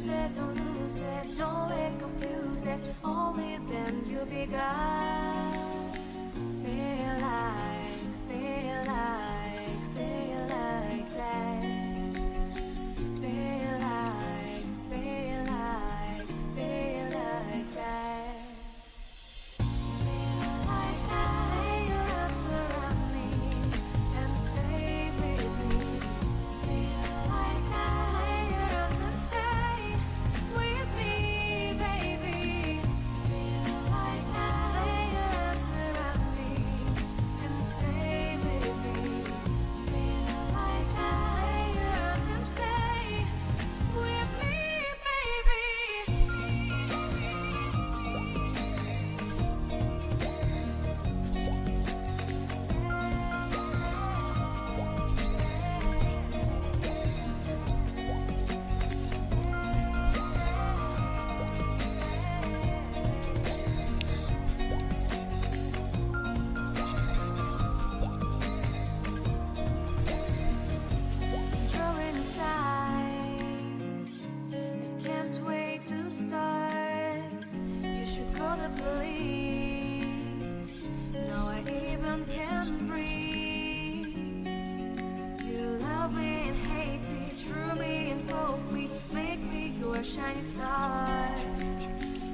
it, don't lose it, don't let confuse it. Only then you begun. Feel like, feel like, feel like that. Feel like, feel like, feel like that. Feel like that. Lay your arms around me and stay with me. Feel like that. Lay your arms and stay with me, baby. Feel like that. Lay your arms around me and stay with me. Feel like that. Lay your arms and stay with me, baby. Drawing aside, I can't wait to start. You should call the police. Now I even can't breathe. You love me and hate me, true me and false me, make me your shining star.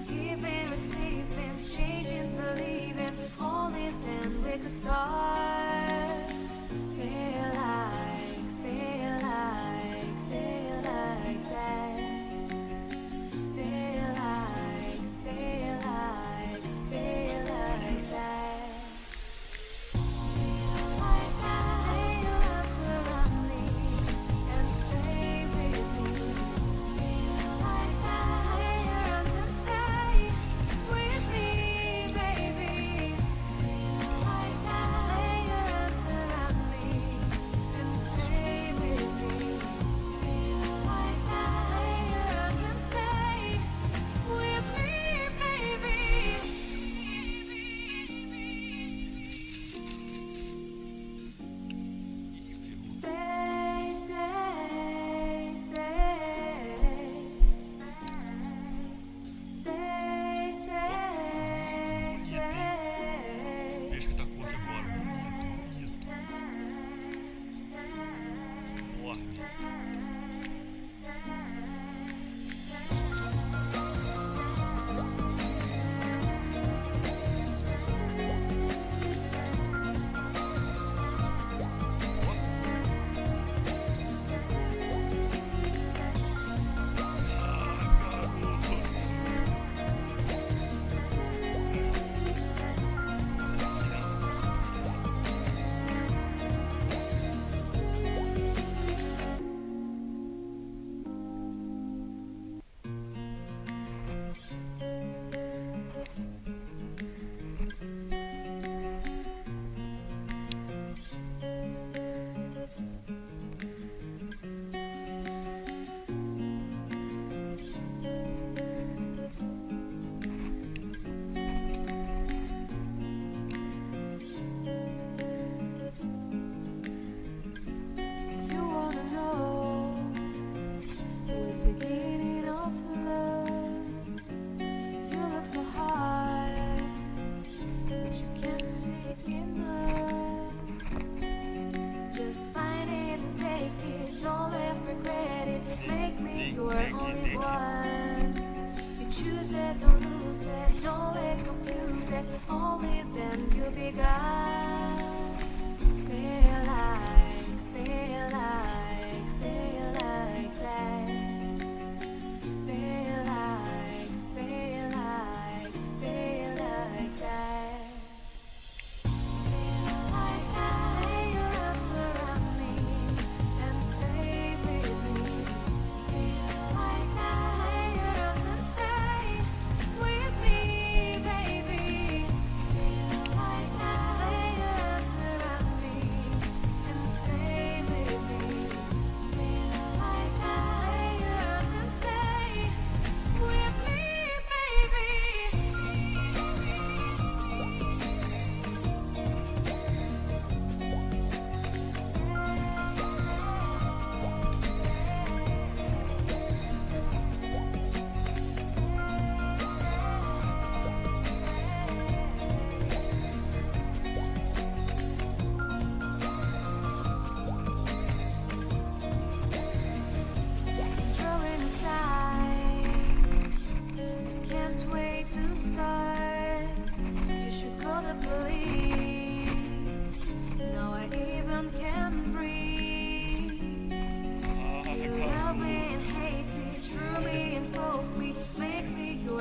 Giving, receiving, changing, believing, only then we could start. Feel like, feel like, feel like that. Feel like, feel like, feel like that. Feel like that. Lay your arms around me and stay with me. Feel like that. Lay your arms and stay with me, baby. Feel like that. Lay your arms around me and stay with me. Feel like that. Lay your arms and stay with me, baby. Stay, stay, stay. Stay, stay, stay. Deixa que tá com outro agora. Bonito. You wanna know who's beginning of the love? You look so hard, but you can't see it enough. Just find it and take it, don't let regret it. Make me your only one. You choose it, don't lose it, don't let confuse it. Only then you begun. Feel like, feel like, feel like that. Feel like, feel like, feel like that. Feel like that. Lay your arms around me and stay with me. Feel like that. Lay your arms and stay with me, baby. Feel like that. Lay your arms around me and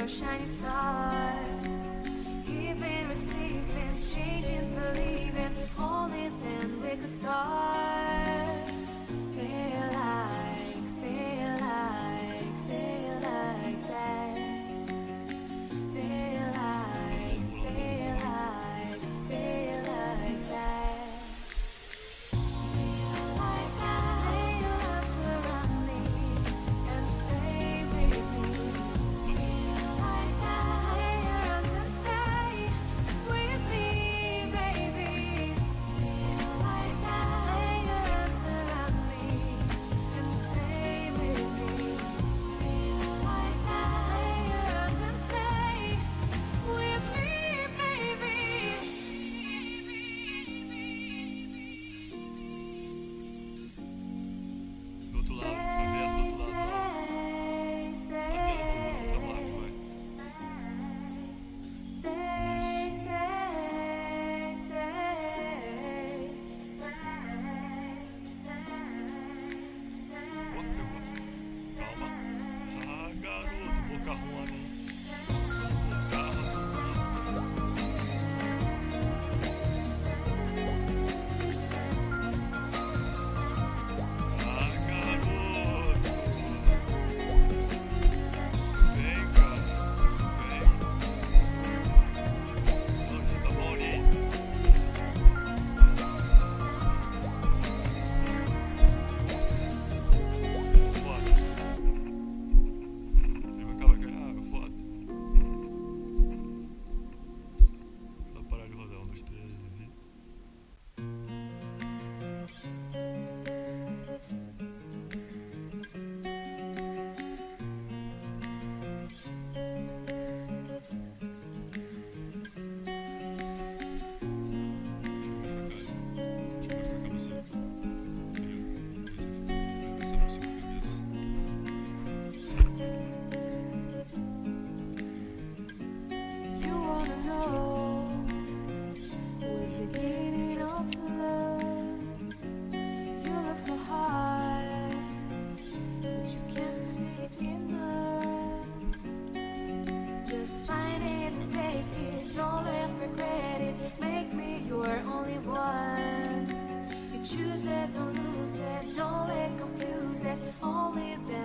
a shining star. Giving, receiving, changing, believing. Only then we could start. Feel like that. Feel like, feel like that. Feel like that. Your arms around me and stay with me. Feel like that. Your arms and stay with me, baby. Feel like that. Your arms around me and stay with me. Feel like that. Your arms and stay with me, baby. Do outro lado, Andrés, do outro lado. Boa, pegou. Calma. Ah, garoto, boca ruim, hein? Ah, garoto. Vem, cara. Vem. Onde tá Maurinho? Foda. Ele vai acabar ganhando, foda. Só parar de rodar, 1, 2, 3 e... You wanna know what's beginning of love? You look so hard, but you can't see it enough. Just find it, take it, don't let regret it. Make me your only one. You choose it, don't lose it, don't let confuse it. Only then